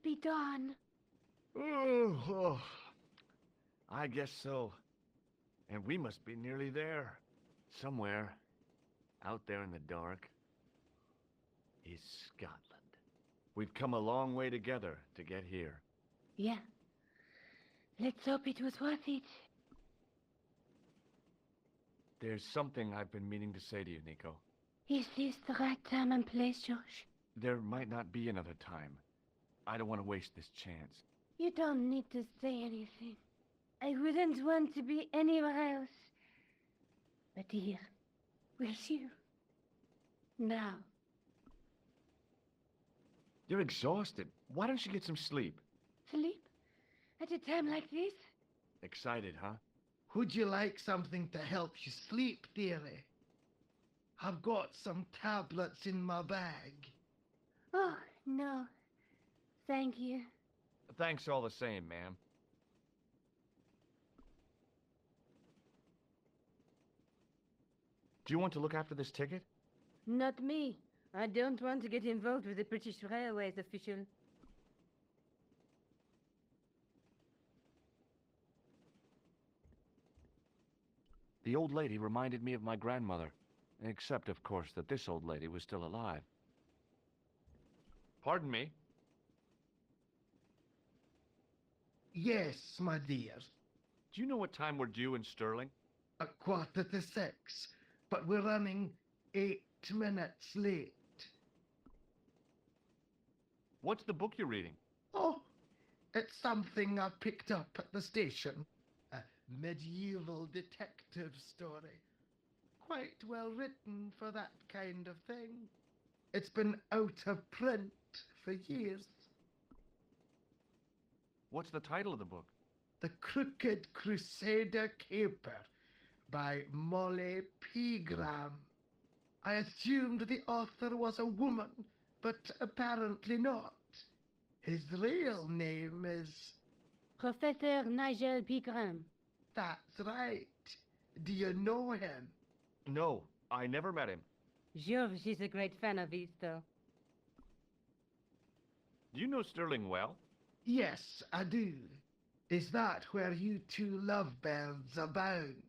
be done. Oh, I guess so. And we must be nearly there. Somewhere, out there in the dark, is Scotland. We've come a long way together to get here. Yeah. Let's hope it was worth it. There's something I've been meaning to say to you, Nico. Is this the right time and place, Josh? There might not be another time. I don't want to waste this chance. You don't need to say anything. I wouldn't want to be anywhere else. But here, with you. Now. You're exhausted. Why don't you get some sleep? Sleep? At a time like this? Excited, huh? Would you like something to help you sleep, dearie? I've got some tablets in my bag. Oh, no. Thank you. Thanks all the same, ma'am. Do you want to look after this ticket? Not me. I don't want to get involved with the British Railways official. The old lady reminded me of my grandmother. Except, of course, that this old lady was still alive. Pardon me? Yes, my dear. Do you know what time we're due in Stirling? 6:15, but we're running 8 minutes late. What's the book you're reading? Oh, it's something I picked up at the station. A medieval detective story. Quite well written for that kind of thing. It's been out of print for years. What's the title of the book? The Crooked Crusader Caper by Molly Pegram. I assumed the author was a woman, but apparently not. His real name is... Professor Nigel Pegram. That's right. Do you know him? No, I never met him. George is a great fan of his, though. Do you know Stirling well? Yes, I do. Is that where you two lovebirds abound?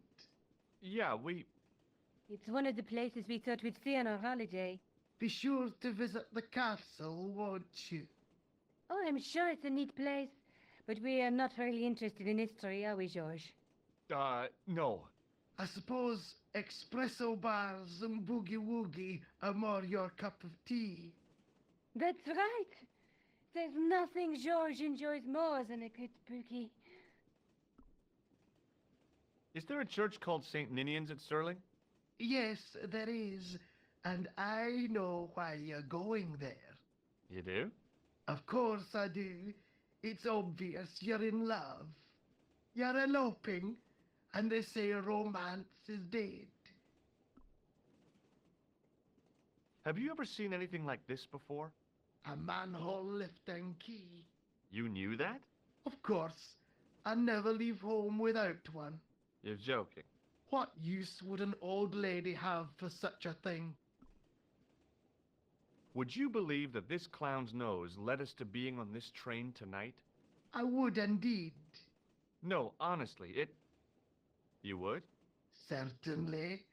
Yeah, It's one of the places we thought we'd see on our holiday. Be sure to visit the castle, won't you? Oh, I'm sure it's a neat place. But we are not really interested in history, are we, George? No. I suppose espresso bars and boogie-woogie are more your cup of tea. That's right. There's nothing George enjoys more than a good boogie. Is there a church called St. Ninian's at Stirling? Yes, there is, and I know why you're going there. You do? Of course I do. It's obvious you're in love. You're eloping, and they say romance is dead. Have you ever seen anything like this before? A manhole lifting key. You knew that? Of course. I never leave home without one. You're joking. What use would an old lady have for such a thing? Would you believe that this clown's nose led us to being on this train tonight? I would indeed. No, honestly, You would? Certainly.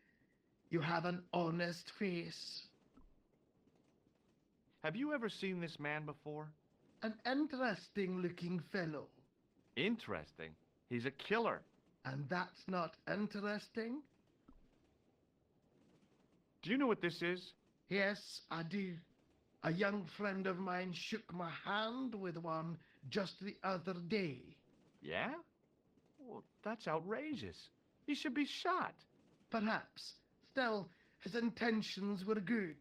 You have an honest face. Have you ever seen this man before? An interesting-looking fellow. Interesting. He's a killer. And that's not interesting? Do you know what this is? Yes, I do. A young friend of mine shook my hand with one just the other day. Yeah? Well, that's outrageous. He should be shot. Perhaps. Still, his intentions were good.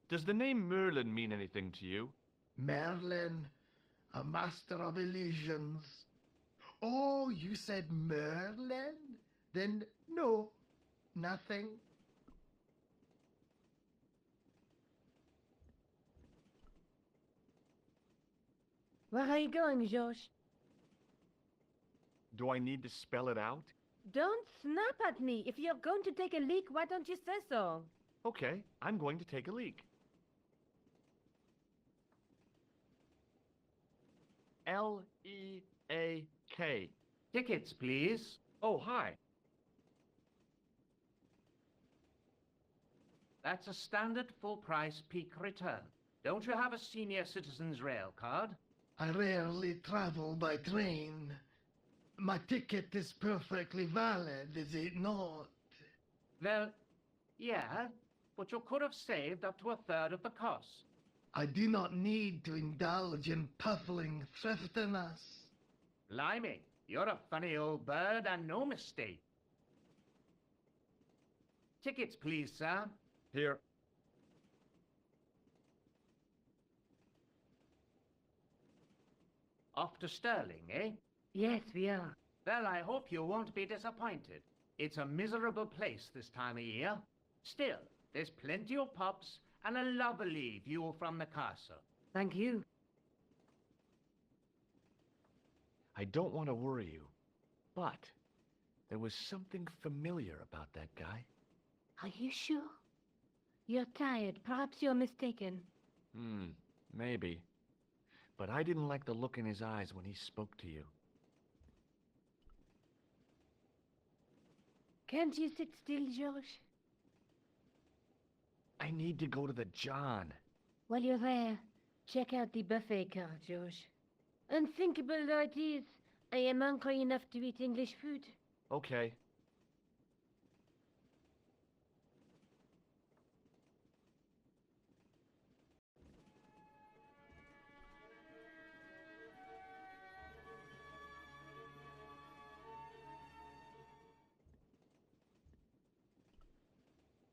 Does the name Merlin mean anything to you? Merlin, a master of illusions. Oh, you said Merlin? Then no, nothing. Where are you going, George? Do I need to spell it out? Don't snap at me. If you're going to take a leak, why don't you say so? Okay, I'm going to take a leak. L-E-A-K. Tickets, please. Oh, hi. That's a standard full-price peak return. Don't you have a senior citizen's rail card? I rarely travel by train. My ticket is perfectly valid, is it not? Well, yeah, but you could have saved up to a third of the cost. I do not need to indulge in puffling thriftiness. Blimey, you're a funny old bird and no mistake. Tickets, please, sir. Here. Off to Stirling, eh? Yes, we are. Well, I hope you won't be disappointed. It's a miserable place this time of year. Still, there's plenty of pubs and a lovely view from the castle. Thank you. I don't want to worry you, but there was something familiar about that guy. Are you sure? You're tired. Perhaps you're mistaken. Maybe. But I didn't like the look in his eyes when he spoke to you. Can't you sit still, George? I need to go to the John. While you're there, check out the buffet car, George. Unthinkable though it is, I am hungry enough to eat English food. Okay.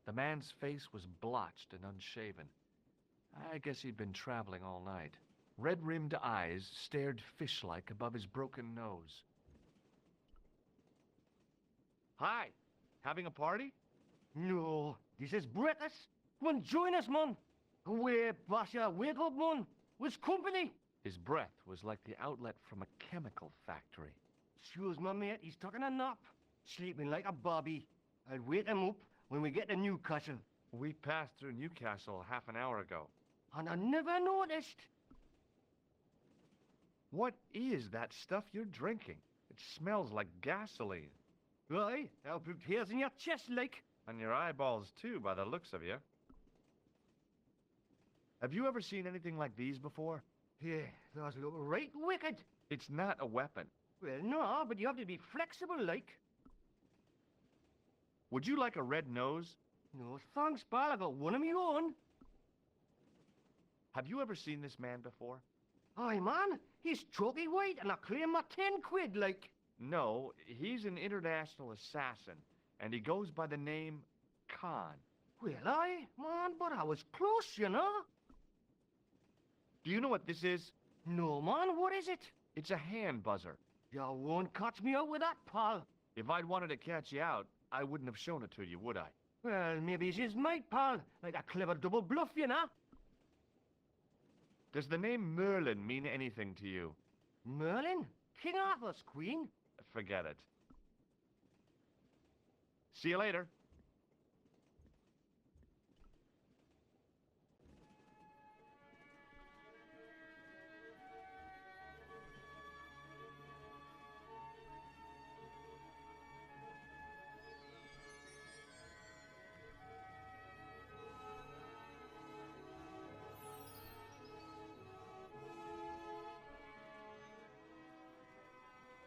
The man's face was blotched and unshaven. I guess he'd been traveling all night. Red-rimmed eyes stared fish-like above his broken nose. Hi! Having a party? No, this is breakfast. Come on, join us, man. Away, Basha, wake up, man. What's company? His breath was like the outlet from a chemical factory. Excuse my mate, he's taking a nap. Sleeping like a bobby. I'll wake him up when we get to Newcastle. We passed through Newcastle half an hour ago. And I never noticed. What is that stuff you're drinking? It smells like gasoline. Right, I'll put hairs in your chest, like. And your eyeballs, too, by the looks of you. Have you ever seen anything like these before? Yeah, those look right wicked. It's not a weapon. Well, no, but you have to be flexible, like. Would you like a red nose? No, thanks, pal. I got one of my own. Have you ever seen this man before? Aye, man, he's chalky white, and I claim my 10 quid, like. No, he's an international assassin, and he goes by the name Khan. Well, aye, man, but I was close, you know. Do you know what this is? No, man, what is it? It's a hand buzzer. You won't catch me out with that, pal. If I'd wanted to catch you out, I wouldn't have shown it to you, would I? Well, maybe she's my pal, like a clever double bluff, you know. Does the name Merlin mean anything to you? Merlin? King Arthur's queen? Forget it. See you later.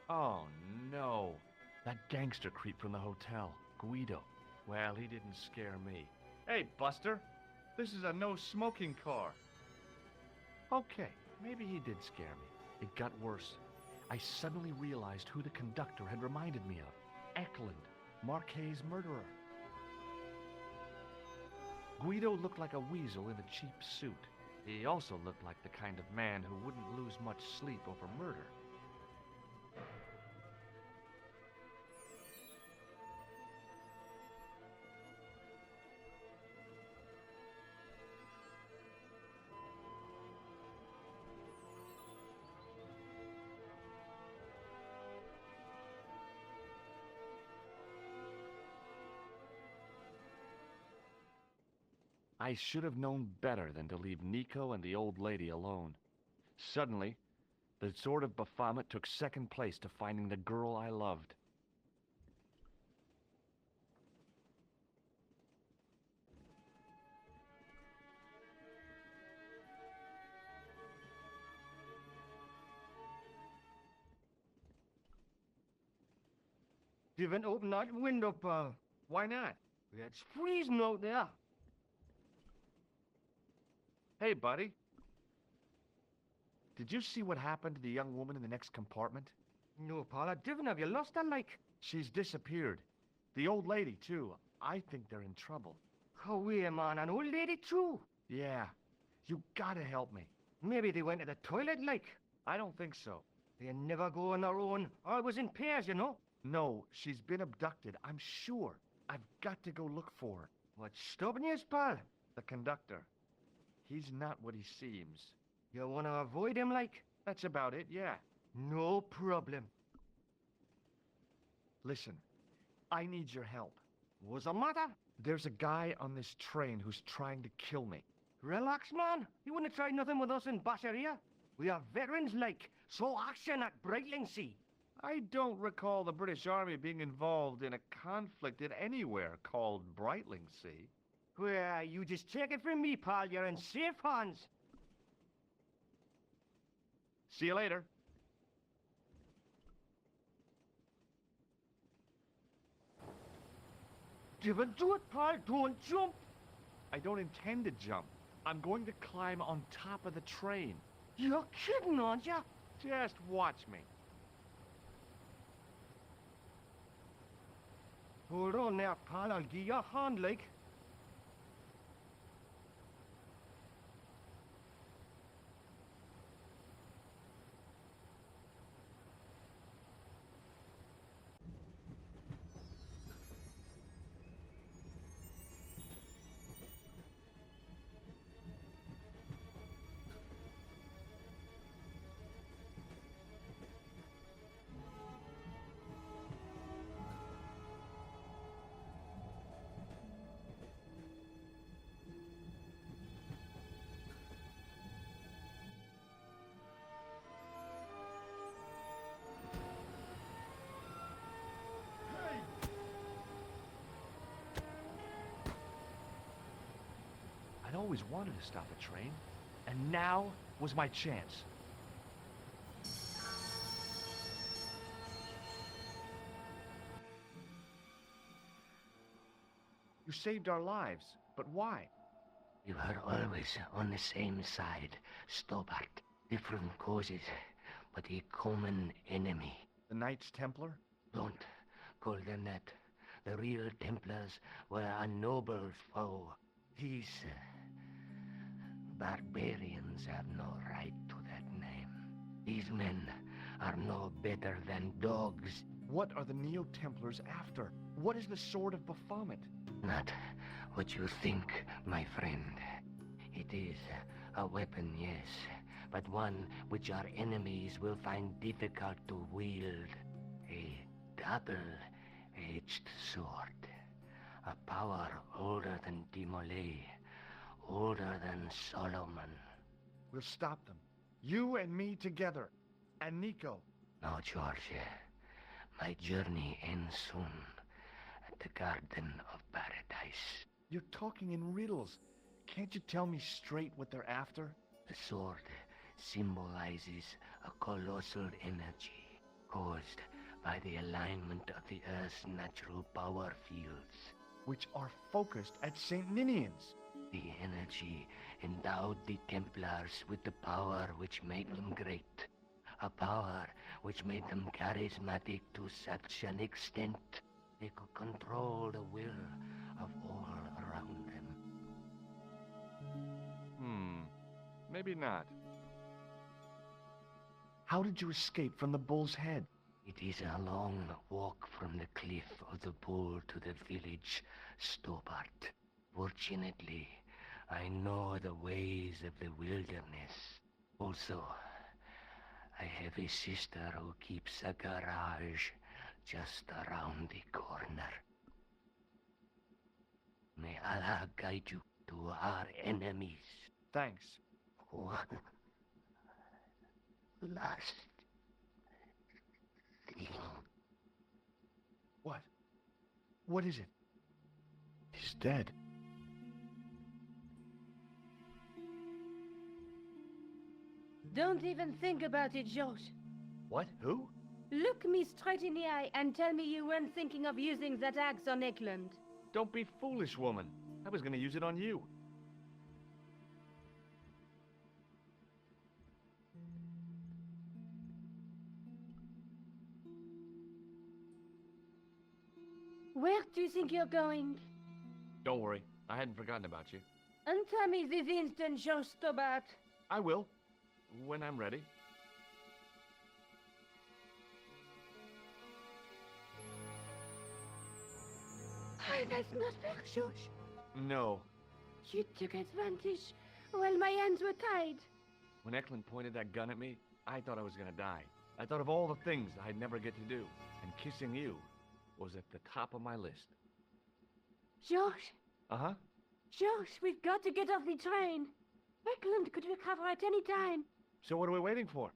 Oh, no. That gangster creep from the hotel, Guido. Well, he didn't scare me. Hey, Buster. This is a no-smoking car. Okay, maybe he did scare me. It got worse. I suddenly realized who the conductor had reminded me of. Eklund, Marquet's murderer. Guido looked like a weasel in a cheap suit. He also looked like the kind of man who wouldn't lose much sleep over murder. I should have known better than to leave Nico and the old lady alone. Suddenly, The Sword of Baphomet took second place to finding the girl I loved. You haven't opened that window, pal. Why not? It's freezing out there. Hey, buddy. Did you see what happened to the young woman in the next compartment? No, pal, I didn't. Have you lost her, like? She's disappeared. The old lady, too. I think they're in trouble. Oh, wait, man, an old lady, too. Yeah. You gotta help me. Maybe they went to the toilet, like. I don't think so. They never go on their own. Always in pairs, you know. No, she's been abducted, I'm sure. I've got to go look for her. What's stopping you, pal? The conductor. He's not what he seems. You want to avoid him, like? That's about it, yeah. No problem. Listen, I need your help. What's the matter? There's a guy on this train who's trying to kill me. Relax, man. You wouldn't try nothing with us in Basharia. We are veterans, like. So action at Brightling Sea. I don't recall the British Army being involved in a conflict in anywhere called Brightling Sea. Well, you just take it from me, pal. You're in safe hands. See you later. Don't do it, pal. Don't jump. I don't intend to jump. I'm going to climb on top of the train. You're kidding, aren't you? Just watch me. Hold on there, pal. I'll give you a hand, like. I'd always wanted to stop a train, and now was my chance. You saved our lives, but why? You are always on the same side, Stobbart. Different causes, but a common enemy. The Knights Templar? Don't call them that. The real Templars were a noble foe. These barbarians have no right to that name. These men are no better than dogs. What are the Neo-Templars after? What is the Sword of Baphomet? Not what you think, my friend. It is a weapon, yes, but one which our enemies will find difficult to wield. A double-edged sword. A power older than Dimolay, older than Solomon. We'll stop them. You and me together. And Nico. No, George. My journey ends soon at the Garden of Paradise. You're talking in riddles. Can't you tell me straight what they're after? The sword symbolizes a colossal energy caused by the alignment of the Earth's natural power fields. Which are focused at St. Ninian's. The energy endowed the Templars with the power which made them great. A power which made them charismatic to such an extent they could control the will of all around them. Maybe not. How did you escape from the Bull's Head? It is a long walk from the cliff of the Bull to the village Stobbart. Fortunately, I know the ways of the wilderness. Also, I have a sister who keeps a garage just around the corner. May Allah guide you to our enemies. Thanks. Oh, last thing. What? What is it? He's dead. Don't even think about it, George. What? Who? Look me straight in the eye and tell me you weren't thinking of using that axe on Eklund. Don't be foolish, woman. I was gonna use it on you. Where do you think you're going? Don't worry. I hadn't forgotten about you. Untell me this instant, George Stobbart. I will. When I'm ready. That's not fair, George. No. You took advantage while my hands were tied. When Eklund pointed that gun at me, I thought I was gonna die. I thought of all the things I'd never get to do, and kissing you was at the top of my list. George, Uh-huh. George, we've got to get off the train. Eklund could recover at any time. So what are we waiting for?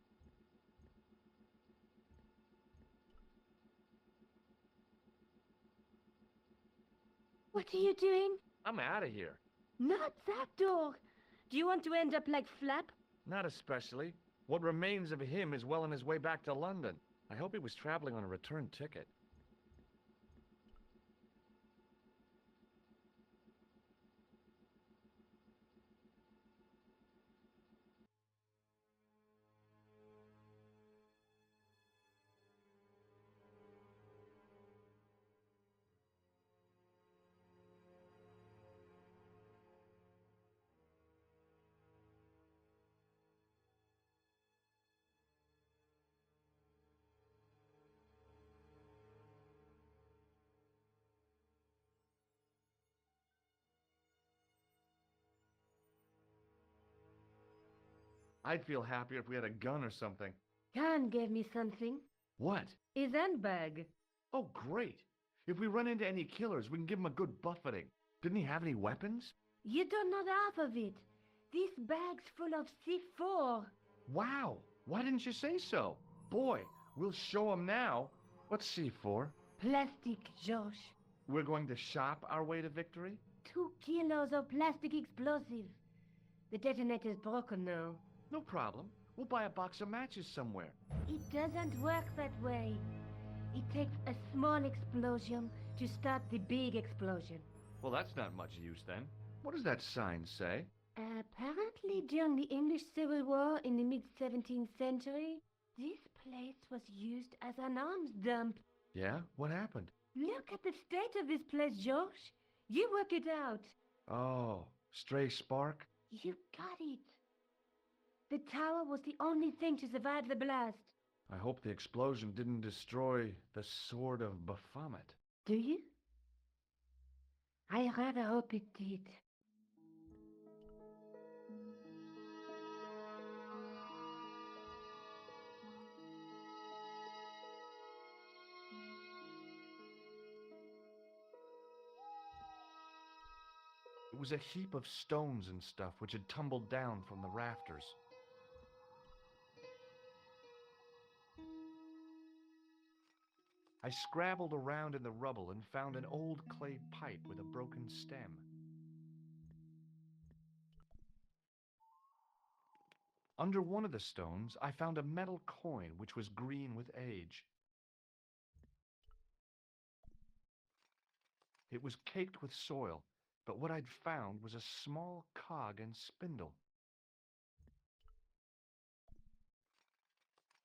What are you doing? I'm out of here. Not that door. Do you want to end up like Flap? Not especially. What remains of him is well on his way back to London. I hope he was traveling on a return ticket. I'd feel happier if we had a gun or something. Khan gave me something. What? His handbag. Oh, great. If we run into any killers, we can give them a good buffeting. Didn't he have any weapons? You don't know half of it. This bag's full of C4. Wow. Why didn't you say so? Boy, we'll show him now. What's C4? Plastic, Josh. We're going to shop our way to victory? 2 kilos of plastic explosive. The detonator's broken now. No problem. We'll buy a box of matches somewhere. It doesn't work that way. It takes a small explosion to start the big explosion. Well, that's not much use then. What does that sign say? Apparently, during the English Civil War in the mid-17th century, this place was used as an arms dump. Yeah? What happened? Look at the state of this place, George. You work it out. Oh, stray spark? You got it. The tower was the only thing to survive the blast. I hope the explosion didn't destroy the Sword of Baphomet. Do you? I rather hope it did. It was a heap of stones and stuff which had tumbled down from the rafters. I scrabbled around in the rubble and found an old clay pipe with a broken stem. Under one of the stones, I found a metal coin which was green with age. It was caked with soil, but what I'd found was a small cog and spindle.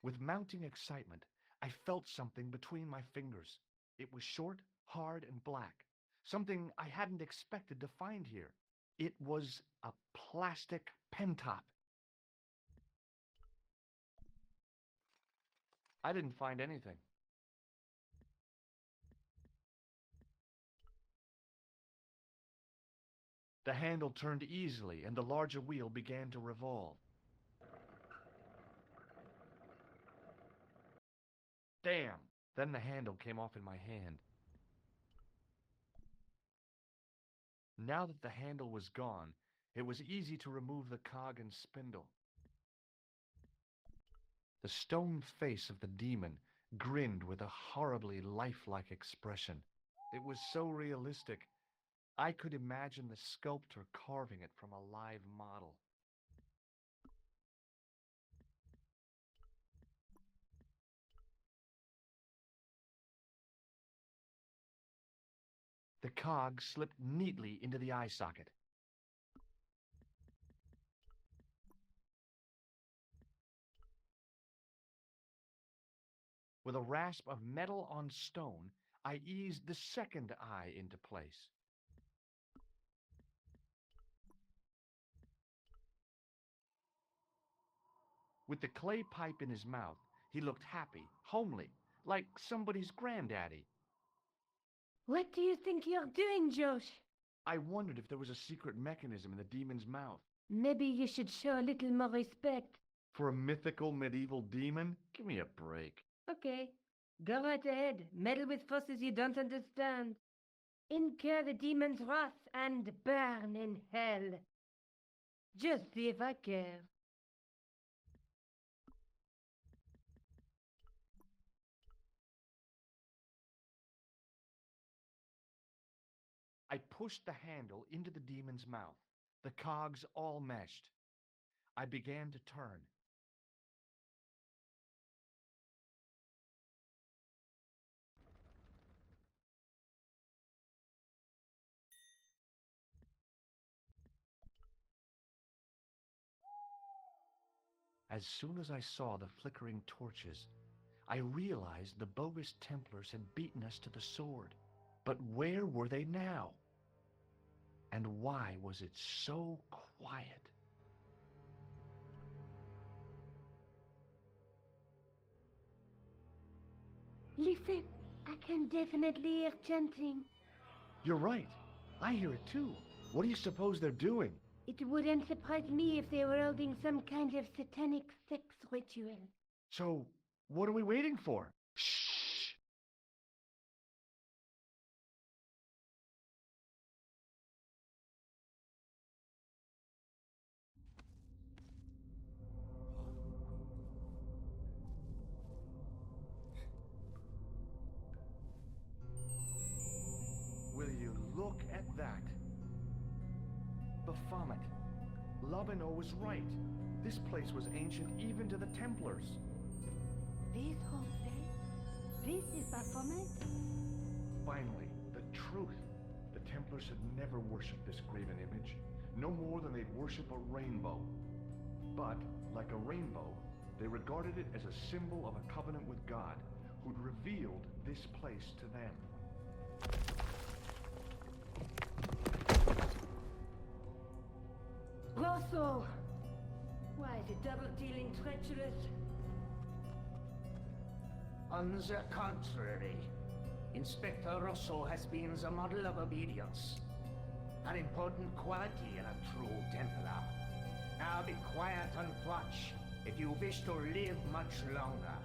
With mounting excitement, I felt something between my fingers. It was short, hard, and black. Something I hadn't expected to find here. It was a plastic pen top. I didn't find anything. The handle turned easily, and the larger wheel began to revolve. Damn! Then the handle came off in my hand. Now that the handle was gone, it was easy to remove the cog and spindle. The stone face of the demon grinned with a horribly lifelike expression. It was so realistic, I could imagine the sculptor carving it from a live model. The cog slipped neatly into the eye socket. With a rasp of metal on stone, I eased the second eye into place. With the clay pipe in his mouth, he looked happy, homely, like somebody's granddaddy. What do you think you're doing, Josh? I wondered if there was a secret mechanism in the demon's mouth. Maybe you should show a little more respect. For a mythical medieval demon? Give me a break. Okay, go right ahead. Meddle with forces you don't understand. Incur the demon's wrath and burn in hell. Just see if I care. I pushed the handle into the demon's mouth. The cogs all meshed. I began to turn. As soon as I saw the flickering torches, I realized the bogus Templars had beaten us to the sword. But where were they now? And why was it so quiet? Listen, I can definitely hear chanting. You're right. I hear it too. What do you suppose they're doing? It wouldn't surprise me if they were holding some kind of satanic sex ritual. So, what are we waiting for? Shh! Will you look at that? Baphomet. Lobino was right. This place was ancient even to the Templars. This whole place? This is Baphomet? Finally, the truth. The Templars had never worshipped this graven image, no more than they'd worship a rainbow. But, like a rainbow, they regarded it as a symbol of a covenant with God, who'd revealed this place to them. Rosso! Why, the double-dealing treacherous? On the contrary, Inspector Rosso has been the model of obedience. An important quality in a true Templar. Now be quiet and watch if you wish to live much longer.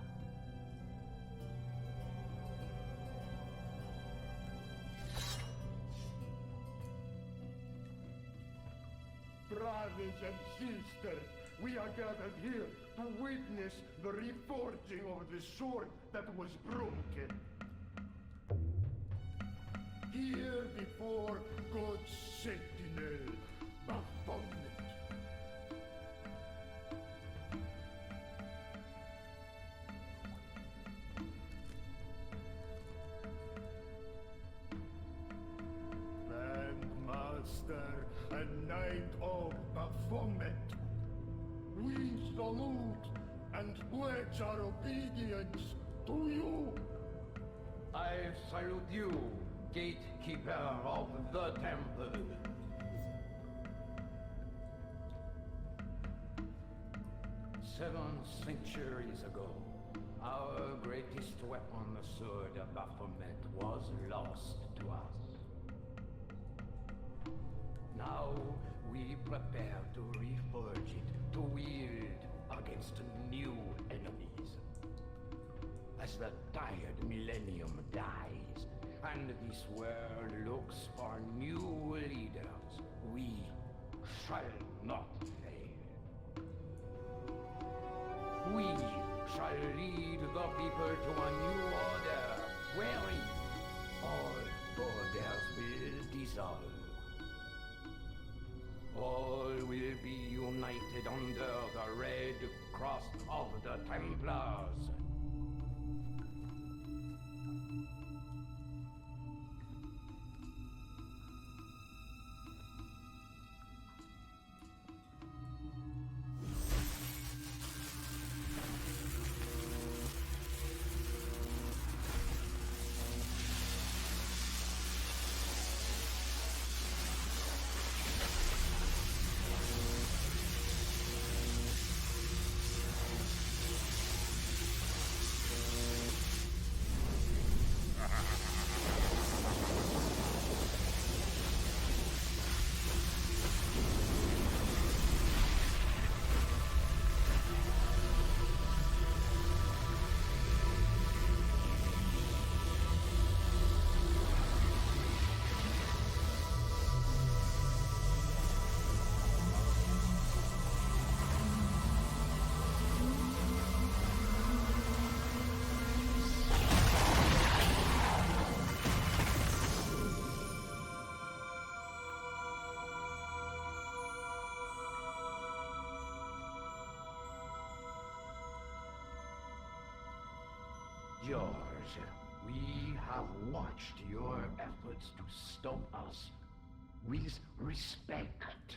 Brothers and sisters, we are gathered here to witness the reforging of the sword that was broken. Here before God's sentinel, Baphomet. Grandmaster and Knight of Baphomet, we salute and pledge our obedience to you. I salute you, gatekeeper of the temple. 7 centuries ago, our greatest weapon, the sword of Baphomet, was lost to us. Now we prepare to reforge it, to wield against new enemies. As the tired millennium dies, and this world looks for new leaders, we shall not fail. We shall lead the people to a new order, wherein all borders will dissolve. All will be united under the red cross of the Templars. George, we have watched your efforts to stop us with respect.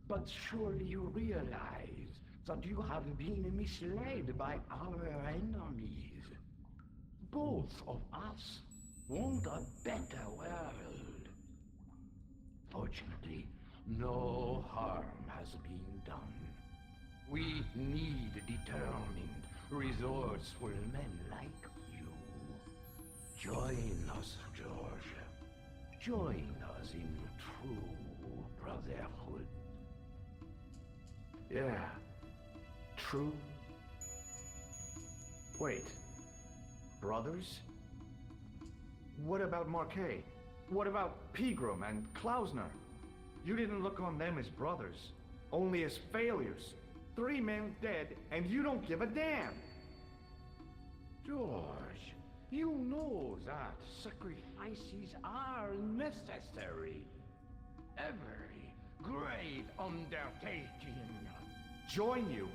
But surely you realize that you have been misled by our enemies. Both of us want a better world. Fortunately, no harm has been done. We need determined, resourceful men like you. Join us, George. Join us in true brotherhood. Yeah. True. Wait. Brothers? What about Marquet? What about Pegram and Klausner? You didn't look on them as brothers, only as failures. 3 men dead, and you don't give a damn! George, you know that sacrifices are necessary. Every great undertaking. Join you?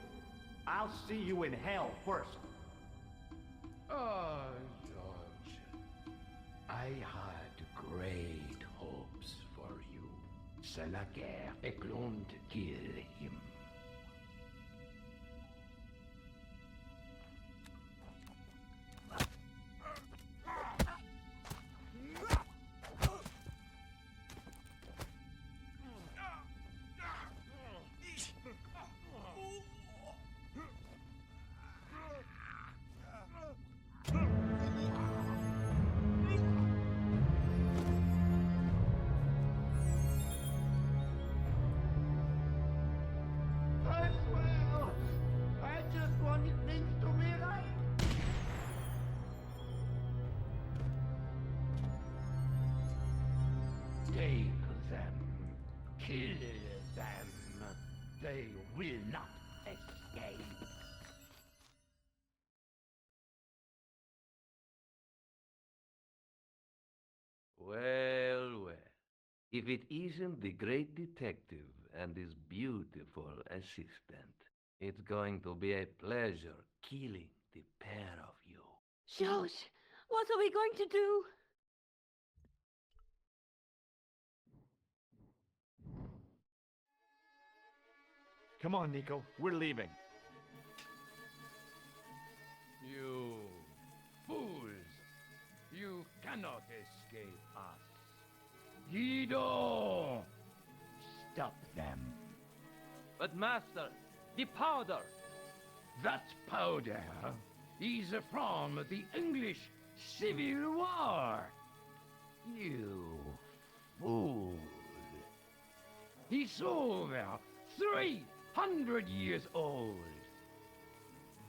I'll see you in hell first. Oh, George, I had great hopes for you. C'est la guerre est going to kill him. Take them. Kill them. They will not escape. Well, well. If it isn't the great detective and his beautiful assistant, it's going to be a pleasure killing the pair of you. George, what are we going to do? Come on, Nico. We're leaving. You fools! You cannot escape us. Guido! Stop them. But master, the powder! That powder is from the English Civil War. You fool. It's over 300 years old.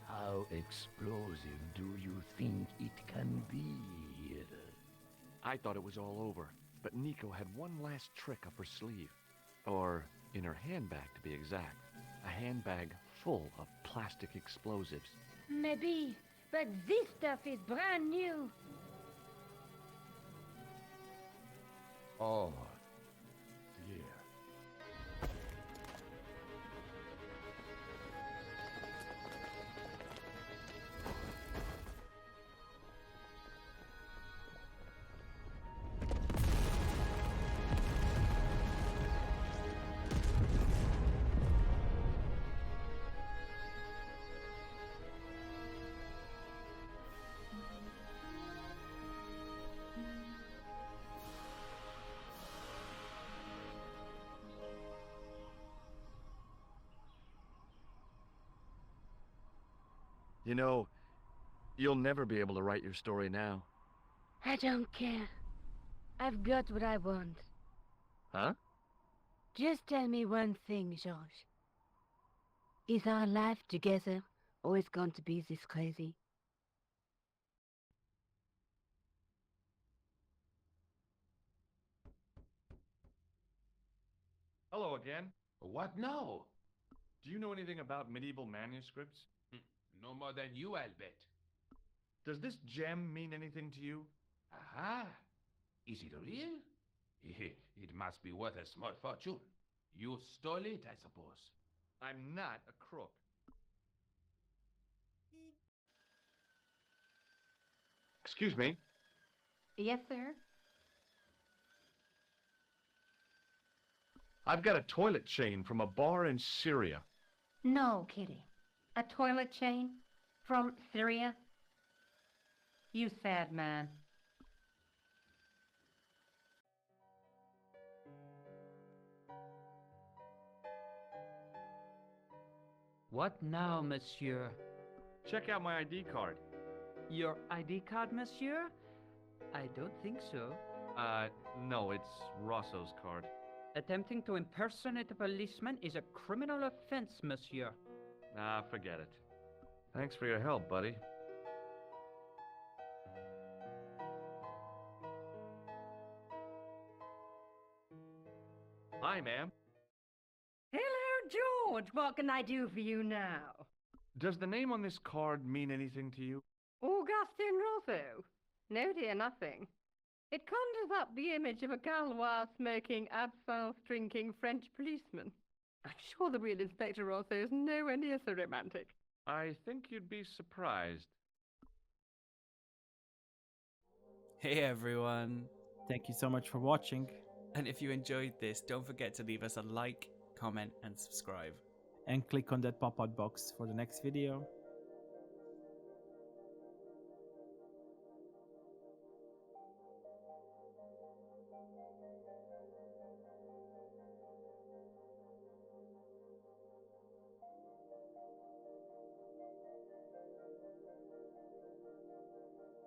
How explosive do you think it can be? I thought it was all over, but Nico had one last trick up her sleeve. Or in her handbag, to be exact. A handbag full of plastic explosives. Maybe, but this stuff is brand new. Oh, dear. You know, you'll never be able to write your story now. I don't care. I've got what I want. Huh? Just tell me one thing, George. Is our life together always going to be this crazy? Hello again. What now? Do you know anything about medieval manuscripts? No more than you, I'll bet. Does this gem mean anything to you? Aha! Is it real? It must be worth a small fortune. You stole it, I suppose. I'm not a crook. Excuse me. Yes, sir? I've got a toilet chain from a bar in Syria. No, Kitty. A toilet chain? From Syria? You sad man. What now, monsieur? Check out my ID card. Your ID card, monsieur? I don't think so. No, it's Rosso's card. Attempting to impersonate a policeman is a criminal offense, monsieur. Ah, forget it. Thanks for your help, buddy. Hi, ma'am. Hello, George. What can I do for you now? Does the name on this card mean anything to you? Augustin Rosso? No, dear, nothing. It conjures up the image of a Gaulois-smoking, absinthe-drinking French policeman. I'm sure the real Inspector Rosso is nowhere near so romantic. I think you'd be surprised. Hey everyone! Thank you so much for watching. And if you enjoyed this, don't forget to leave us a like, comment and subscribe. And click on that pop-out box for the next video.